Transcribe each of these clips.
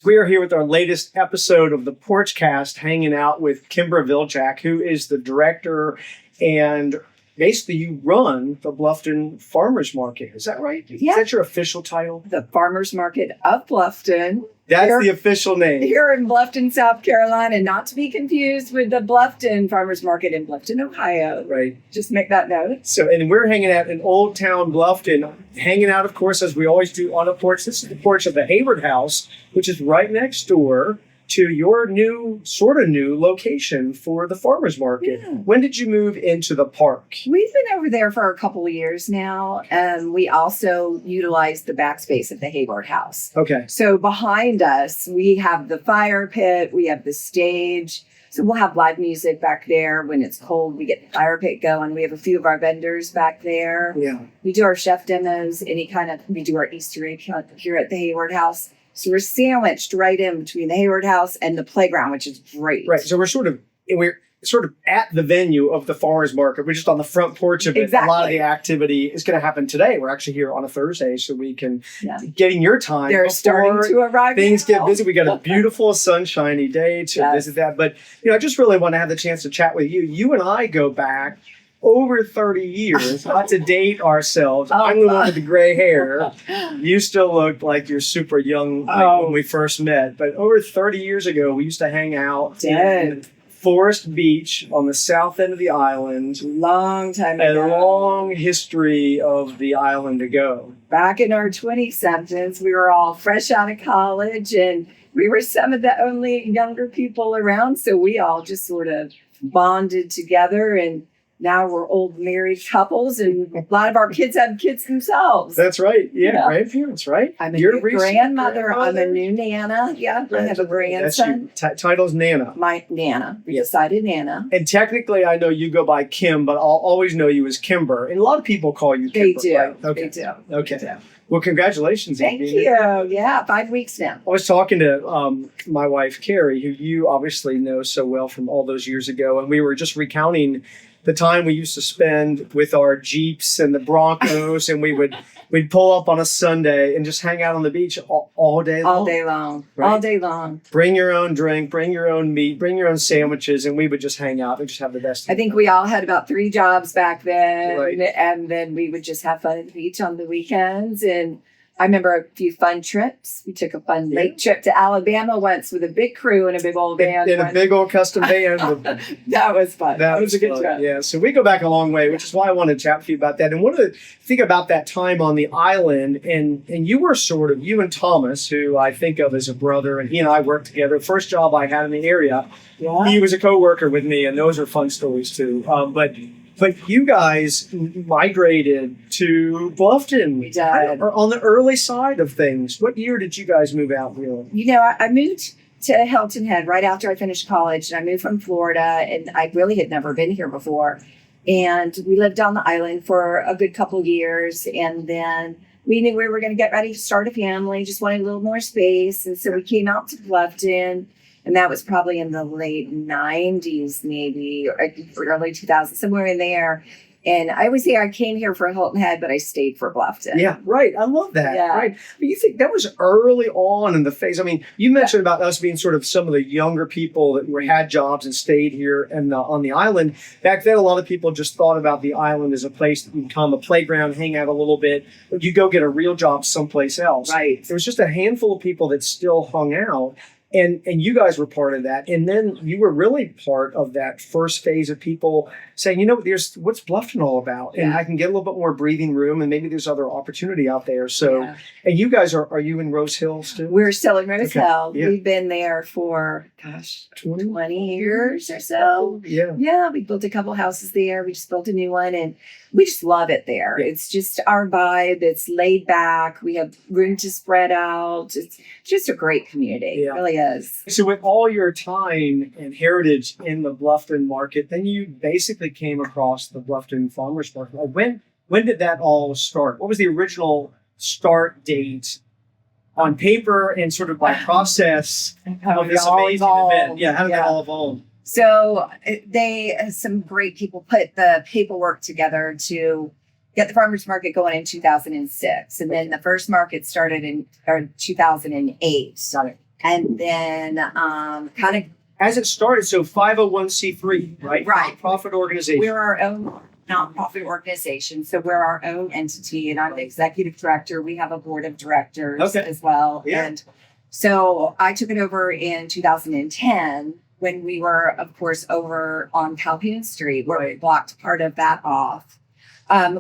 We are here with our latest episode of the Porchcast, hanging out with Kim Viljac, who is the director, and basically you run the Bluffton Farmers Market. Is that right? Yeah. Is that your official title? The Farmers Market of Bluffton. That's the official name. Here in Bluffton, South Carolina, not to be confused with the Bluffton Farmers Market in Bluffton, Ohio. Right. Just make that note. So, and we're hanging out in Old Town Bluffton, hanging out, of course, as we always do on a porch. This is the porch of the Hayward House, which is right next door to your sort of new location for the farmers market. Yeah. When did you move into the park? We've been over there for a couple of years now. We also utilize the backspace of the Hayward House. Okay. So behind us, we have the fire pit, we have the stage. So we'll have live music back there. When it's cold, we get the fire pit going. We have a few of our vendors back there. Yeah. We do our chef demos, we do our Easter egg hunt here at the Hayward House. So we're sandwiched right in between the Hayward House and the playground, which is great. Right. So we're sort of at the venue of the farmers market. We're just on the front porch of it. Exactly. A lot of the activity is going to happen today. We're actually here on a Thursday, so we can getting your time. They're starting to arrive. Things get busy. We got a beautiful sunshiny day to visit that. But I just really want to have the chance to chat with you. You and I go back over 30 years, not to date ourselves. I'm the one with the gray hair. You still look like you're super young when we first met. But over 30 years ago, we used to hang out in Forest Beach on the south end of the island. Long time ago. A long history of the island ago. Back in our 20-somethings, we were all fresh out of college, and we were some of the only younger people around. So we all just sort of bonded together, and now we're old married couples, and a lot of our kids have kids themselves. That's right. Yeah. Grandparents, right? I'm a new grandmother. I'm a new Nana. Yeah, I have a grandson. Title's Nana. My Nana. We decided Nana. And technically, I know you go by Kim, but I'll always know you as Kimber. And a lot of people call you Kimber. They do. Right? Okay. They do. Okay. They do. Well, congratulations. Thank you. Yeah, 5 weeks now. I was talking to my wife, Carrie, who you obviously know so well from all those years ago. And we were just recounting the time we used to spend with our Jeeps and the Broncos, and we'd pull up on a Sunday and just hang out on the beach all day long. All day long. Right? All day long. Bring your own drink, bring your own meat, bring your own sandwiches, and we would just hang out and just have the best time. I think we all had about 3 jobs back then, right. And then we would just have fun at the beach on the weekends. And I remember a few fun trips. We took a fun lake trip to Alabama once with a big crew and a big old band. In a big old custom band. That was fun. That was a good fun. trip. Yeah, so we go back a long way, which is why I wanted to chat with you about that. And one of the thing about that time on the island, and you were you and Thomas, who I think of as a brother, and he and I worked together. First job I had in the area, he was a co-worker with me, and those are fun stories too. But you guys migrated to Bluffton. We did. Or on the early side of things. What year did you guys move out here? I moved to Hilton Head right after I finished college, and I moved from Florida, and I really had never been here before. And we lived on the island for a good couple of years, and then we knew we were going to get ready to start a family, just wanted a little more space. And so we came out to Bluffton. And that was probably in the late 90s, maybe, or early 2000s, somewhere in there. And I always say I came here for Hilton Head, but I stayed for Bluffton. Yeah, right. I love that. Yeah. Right. But you think that was early on in the phase. I mean, you mentioned about us being sort of some of the younger people that had jobs and stayed here and on the island. Back then, a lot of people just thought about the island as a place that you come, a playground, hang out a little bit, but you go get a real job someplace else. Right. There was just a handful of people that still hung out. And you guys were part of that. And then you were really part of that first phase of people saying, what's Bluffton all about? And I can get a little bit more breathing room, and maybe there's other opportunity out there. So, and you guys are you in Rose Hill still? We're still in Rose Hill. Yeah. We've been there for, 20 years or so. Yeah. Yeah, we built a couple houses there. We just built a new one, and we just love it there. Yeah. It's just our vibe. It's laid back. We have room to spread out. It's just a great community. It really is. So with all your time and heritage in the Bluffton market, then you basically came across the Bluffton Farmers Market. When did that all start? What was the original start date on paper and sort of by process of this amazing event? Yeah, how did that all evolve? So some great people put the paperwork together to get the farmers market going in 2006. And then the first market started in 2008. And then kind of As it started, so 501c3, right? Right. Nonprofit organization. we're our own nonprofit organization. So we're our own entity, and I'm the executive director. We have a board of directors as well. Yeah. And so I took it over in 2010 when we were, of course, over on Calhoun Street, where we blocked part of that off.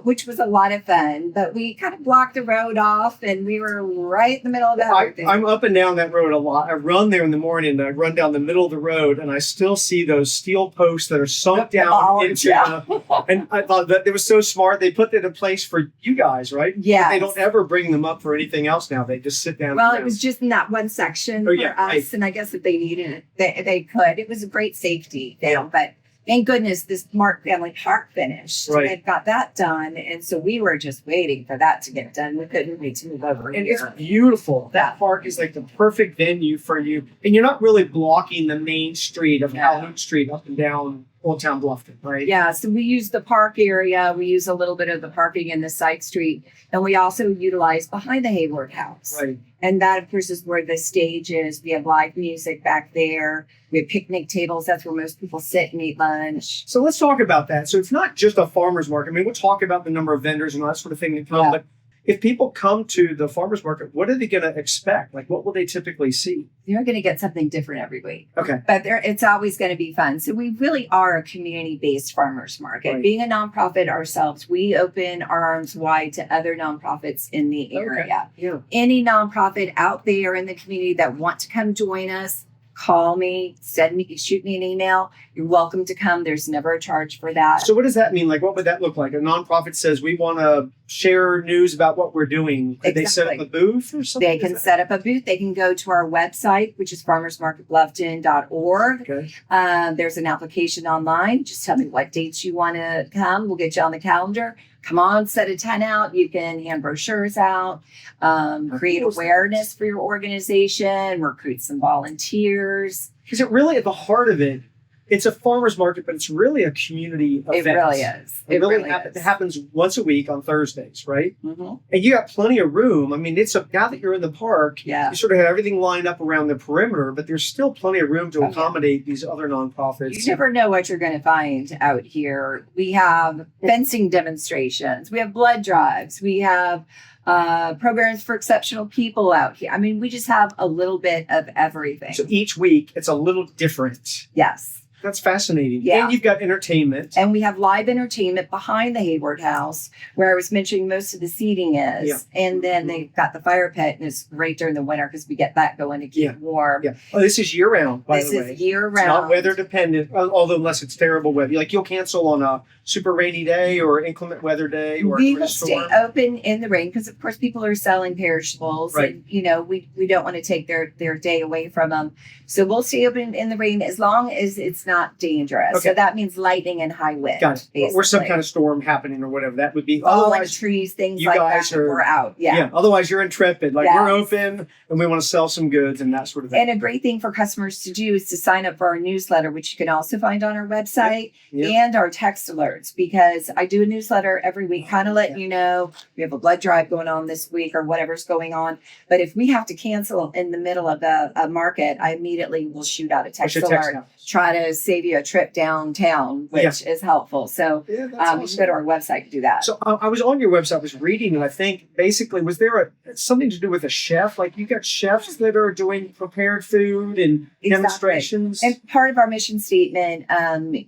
Which was a lot of fun, but we kind of blocked the road off and we were right in the middle of everything. I'm up and down that road a lot. I run there in the morning and I run down the middle of the road and I still see those steel posts that are sunk down into and I thought that it was so smart. They put that in place for you guys, right? Yeah. They don't ever bring them up for anything else now. They just sit down. Well, it was just in that one section for us. Right. And I guess if they needed it, they could. It was a great safety thing, but thank goodness this Mark Family Park finished. Right. They've got that done. And so we were just waiting for that to get done. We couldn't wait to move over and here. It's beautiful. That park is like the perfect venue for you. And you're not really blocking the main street of Calhoun Street up and down Old Town Bluffton, right? Yeah, so we use the park area. We use a little bit of the parking in the side street. And we also utilize behind the Hayward House. Right. And that, of course, is where the stage is. We have live music back there. We have picnic tables. That's where most people sit and eat lunch. So let's talk about that. So it's not just a farmer's market. I mean, we'll talk about the number of vendors and all that sort of thing that come. But if people come to the farmer's market, what are they going to expect? Like, what will they typically see? They're going to get something different every week. Okay. But it's always going to be fun. So we really are a community-based farmer's market. Right. Being a nonprofit ourselves, we open our arms wide to other nonprofits in the area. Yeah. Any nonprofit out there in the community that want to come join us, call me, shoot me an email. You're welcome to come. There's never a charge for that. So what does that mean? Like, what would that look like? A nonprofit says we want to share news about what we're doing. Could they set up a booth or something? They can set up a booth. They can go to our website, which is farmersmarketbluffton.org. Okay. There's an application online. Just tell me what dates you want to come. We'll get you on the calendar. Come on, set a tent out. You can hand brochures out, create awareness for your organization, recruit some volunteers. Because it really, at the heart of it, it's a farmer's market, but it's really a community event. It really is. It happens once a week on Thursdays, right? Mm-hmm. And you got plenty of room. I mean, now that you're in the park, you sort of have everything lined up around the perimeter, but there's still plenty of room to accommodate these other nonprofits. You never know what you're going to find out here. We have fencing demonstrations. We have blood drives. We have programs for exceptional people out here. I mean, we just have a little bit of everything. So each week, it's a little different. Yes. That's fascinating. Yeah. And you've got entertainment. And we have live entertainment behind the Hayward House, where I was mentioning most of the seating is. Yeah. And then they've got the fire pit, and it's great during the winter because we get that going to keep warm. Yeah. Oh, this is year round, by the way. This is year round. It's not weather dependent, although unless it's terrible weather. Like you'll cancel on a super rainy day or inclement weather day or we a will storm. stay open in the rain because, of course, people are selling perishables. Right. And, you know, we don't want to take their day away from them. So we'll stay open in the rain as long as it's not dangerous. Okay. So that means lightning and high wind. Got it. Basically. Or some kind of storm happening or whatever. That would be. Falling trees, things like that. We're out. Yeah. Otherwise, you're intrepid. Like we're open and we want to sell some goods and that sort of thing. And a great thing for customers to do is to sign up for our newsletter, which you can also find on our website and our text alerts, because I do a newsletter every week, kind of letting you know we have a blood drive going on this week or whatever's going on. But if we have to cancel in the middle of a market, I immediately will shoot out a text alert, try to save you a trip downtown, which is helpful. So you can go to our website to do that. So I was on your website, I was reading, and I think basically, was there something to do with a chef? Like you got chefs that are doing prepared food and demonstrations? And part of our mission statement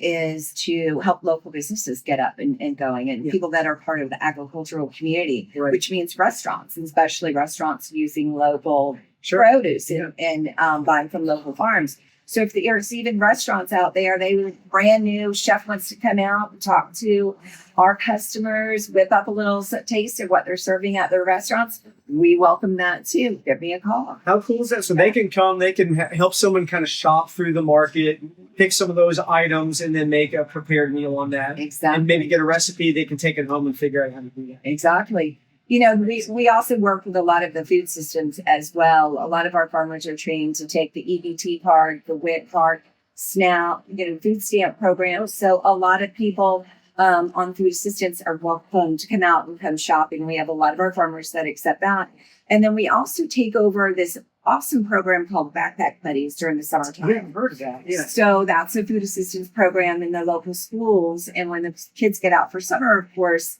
is to help local businesses get up and going, and people that are part of the agricultural community, which means restaurants, and especially restaurants using local produce and buying from local farms. So if there's even restaurants out there, they were brand new, chef wants to come out and talk to our customers, whip up a little taste of what they're serving at their restaurants, we welcome that too. Give me a call. How cool is that? So they can come, they can help someone kind of shop through the market, pick some of those items, and then make a prepared meal on that. Exactly. And maybe get a recipe, they can take it home and figure out how to do that. Exactly. You know, we also work with a lot of the food systems as well. A lot of our farmers are trained to take the EBT card, the WIC card, SNAP, food stamp programs. So a lot of people on food assistance are welcome to come out and come shopping. We have a lot of our farmers that accept that. And then we also take over this awesome program called Backpack Buddies during the summertime. I haven't heard of that. Yeah. So that's a food assistance program in the local schools. And when the kids get out for summer, of course,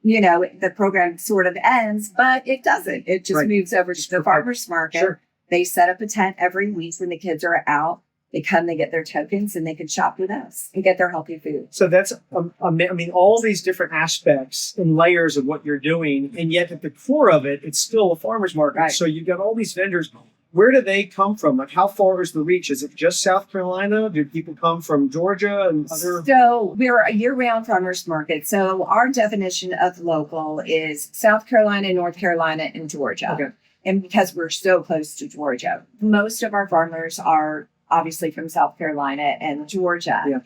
the program sort of ends, but it doesn't. It just moves over to the farmer's market. Sure. They set up a tent every week when the kids are out. They come, they get their tokens, and they can shop with us and get their healthy food. So that's, all these different aspects and layers of what you're doing. And yet at the core of it, it's still a farmer's market. Right. So you've got all these vendors. Where do they come from? Like, how far is the reach? Is it just South Carolina? Do people come from Georgia and other? So we're a year-round farmers market. So our definition of local is South Carolina, North Carolina, and Georgia. Okay. And because we're so close to Georgia, most of our farmers are obviously from South Carolina and Georgia. Yeah.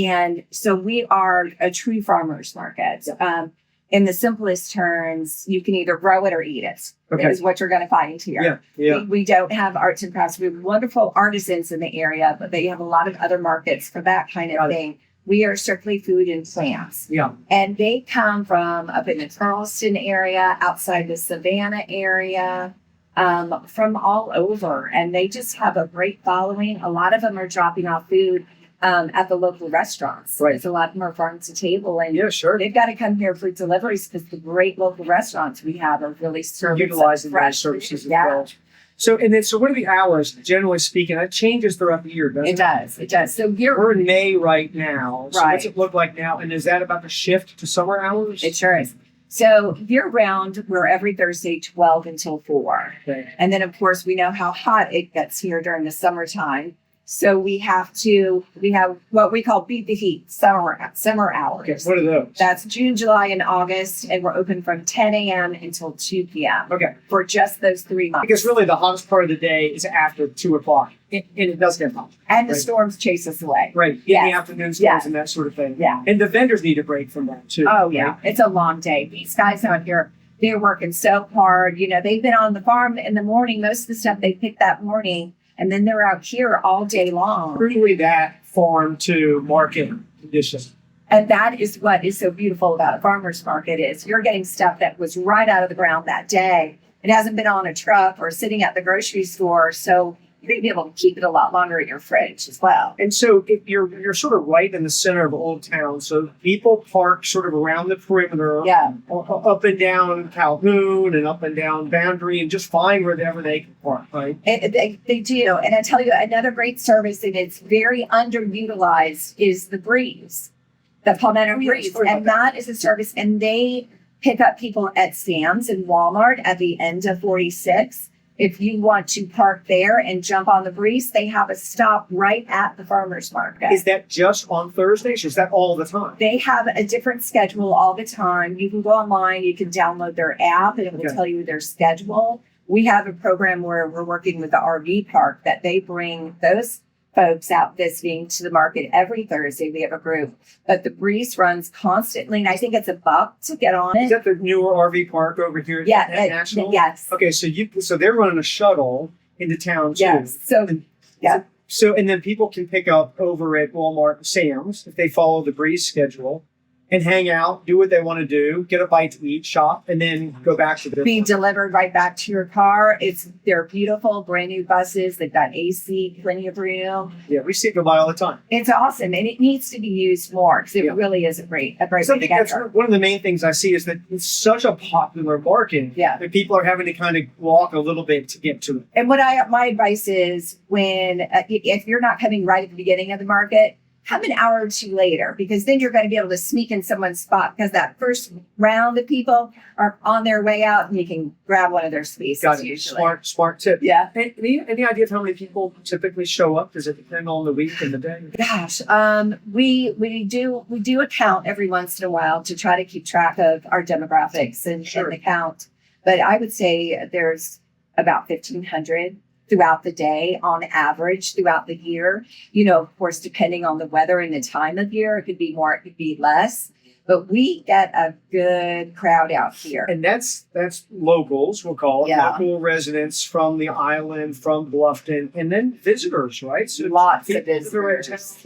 And so we are a true farmers market. Yeah. In the simplest terms, you can either grow it or eat it. Okay. Is what you're going to find here. Yeah. Yeah. We don't have arts and crafts. We have wonderful artisans in the area, but they have a lot of other markets for that kind of thing. We are strictly food and plants. Yeah. And they come from up in the Charleston area, outside the Savannah area, from all over. And they just have a great following. A lot of them are dropping off food at the local restaurants. Right. A lot of them are farm to table. And they've got to come here for deliveries because the great local restaurants we have are really utilizing fresh services as well. So what are the hours, generally speaking? That changes throughout the year, doesn't it? It does. So we're in May right now. So what's it look like now? And is that about to shift to summer hours? It sure is. So year-round, we're every Thursday, 12 until 4. Okay. And then, of course, we know how hot it gets here during the summertime. So we have what we call beat the heat, summer hours. Okay, what are those? That's June, July, and August, and we're open from 10 a.m. until 2 p.m. Okay. For just those 3 months. Because really the hottest part of the day is after 2 o'clock, and it does get hot. And the storms chase us away. Right, in the afternoon storms and that sort of thing. Yeah. And the vendors need a break from that, too. Oh, yeah. Right? It's a long day. These guys out here, they're working so hard. They've been on the farm in the morning. Most of the stuff they pick that morning, and then they're out here all day long. Truly that farm to market condition. And that is what is so beautiful about a farmer's market is you're getting stuff that was right out of the ground that day. It hasn't been on a truck or sitting at the grocery store. So you're going to be able to keep it a lot longer in your fridge as well. And so if you're sort of right in the center of Old Town. So people park sort of around the perimeter, up and down Calhoun and up and down Boundary, and just find wherever they can park, right? And they do. And I tell you, another great service, and it's very underutilized, is the Breeze, the Palmetto Breeze. And that is a service, and they pick up people at Sam's and Walmart at the end of 46. If you want to park there and jump on the Breeze, they have a stop right at the farmer's market. Is that just on Thursdays, or is that all the time? They have a different schedule all the time. You can go online, you can download their app, and it will tell you their schedule. We have a program where we're working with the RV park that they bring those folks out visiting to the market every Thursday. We have a group, but the Breeze runs constantly, and I think it's $1 to get on it. Is that the newer RV park over here? At National? Yes. Okay, so they're running a shuttle into town too. Yes. So and then people can pick up over at Walmart, Sam's, if they follow the Breeze schedule, and hang out, do what they want to do, get a bite to eat, shop, and then go back to the be delivered right back to your car. They're beautiful, brand new buses. They've got AC, plenty of room. Yeah, we see it go by all the time. It's awesome, and it needs to be used more because it really is a great way to get there. One of the main things I see is that it's such a popular market that people are having to kind of walk a little bit to get to it. And my advice is if you're not coming right at the beginning of the market, come an hour or two later, because then you're going to be able to sneak in someone's spot, because that first round of people are on their way out and you can grab one of their spaces. Got it. Usually. Smart tip. Yeah. Any idea of how many people typically show up? Does it depend on the week and the day? Gosh, we do a count every once in a while to try to keep track of our demographics and the count. But I would say there's about 1,500 throughout the day on average throughout the year. Of course, depending on the weather and the time of year, it could be more, it could be less. But we get a good crowd out here. And that's locals, we'll call it. Yeah. Local residents from the island, from Bluffton, and then visitors, right? So lots of visitors.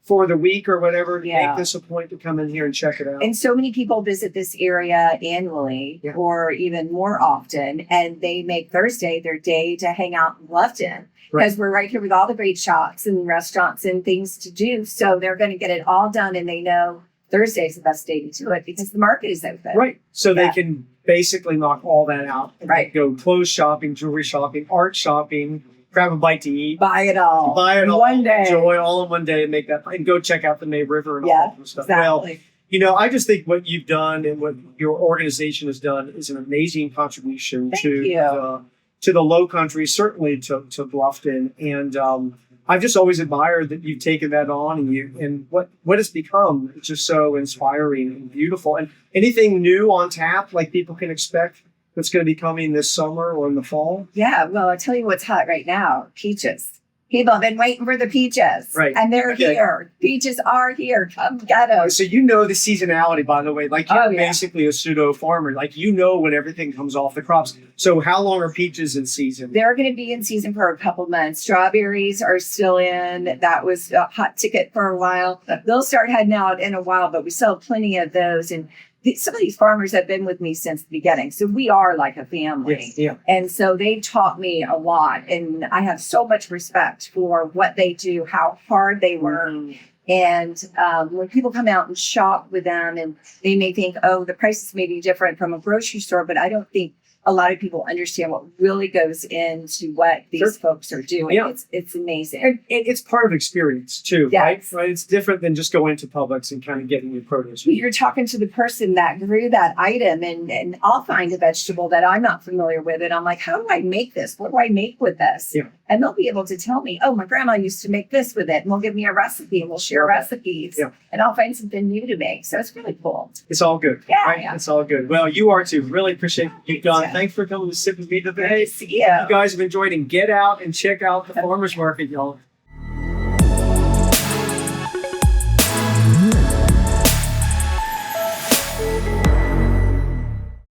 for the week or whatever, Yeah. make this a point to come in here and check it out. And so many people visit this area annually or even more often, and they make Thursday their day to hang out in Bluffton because we're right here with all the great shops and restaurants and things to do. So they're going to get it all done, and they know Thursday is the best day to do it because the market is open. Right. So they can basically knock all that out. Right. Go clothes shopping, jewelry shopping, art shopping, grab a bite to eat. Buy it all. Buy it all. One day. Enjoy all in one day and make that, and go check out the May River and all that kind of stuff. Exactly. Well, I just think what you've done and what your organization has done is an amazing contribution to the Lowcountry, certainly to Bluffton. And I've just always admired that you've taken that on and what it's become. It's just so inspiring and beautiful. And anything new on tap, like people can expect that's going to be coming this summer or in the fall? Yeah, well, I'll tell you what's hot right now, peaches. People have been waiting for the peaches. Right. And they're here. Peaches are here. Come get them. So you know the seasonality, by the way. Like you're basically a pseudo farmer. Like you know when everything comes off the crops. So how long are peaches in season? They're going to be in season for a couple months. Strawberries are still in. That was a hot ticket for a while. They'll start heading out in a while, but we still have plenty of those. And some of these farmers have been with me since the beginning. So we are like a family. Yes, yeah. And so they taught me a lot. And I have so much respect for what they do, how hard they work. Mm-hmm. And when people come out and shop with them, and they may think, oh, the prices may be different from a grocery store, but I don't think a lot of people understand what really goes into what these folks are doing. Yeah. It's amazing. And it's part of experience too, Yes. right? It's different than just going to Publix and kind of getting your produce. You're talking to the person that grew that item, and I'll find a vegetable that I'm not familiar with, and I'm like, how do I make this? What do I make with this? Yeah. And they'll be able to tell me, oh, my grandma used to make this with it, and they'll give me a recipe, and we'll share recipes, and I'll find something new to make. So it's really cool. It's all good. Yeah, right? yeah. It's all good. Well, you are too. Really appreciate what you've done. Thanks for coming to sit with me today. Good to see you. You guys have enjoyed, and get out and check out the farmers market, y'all.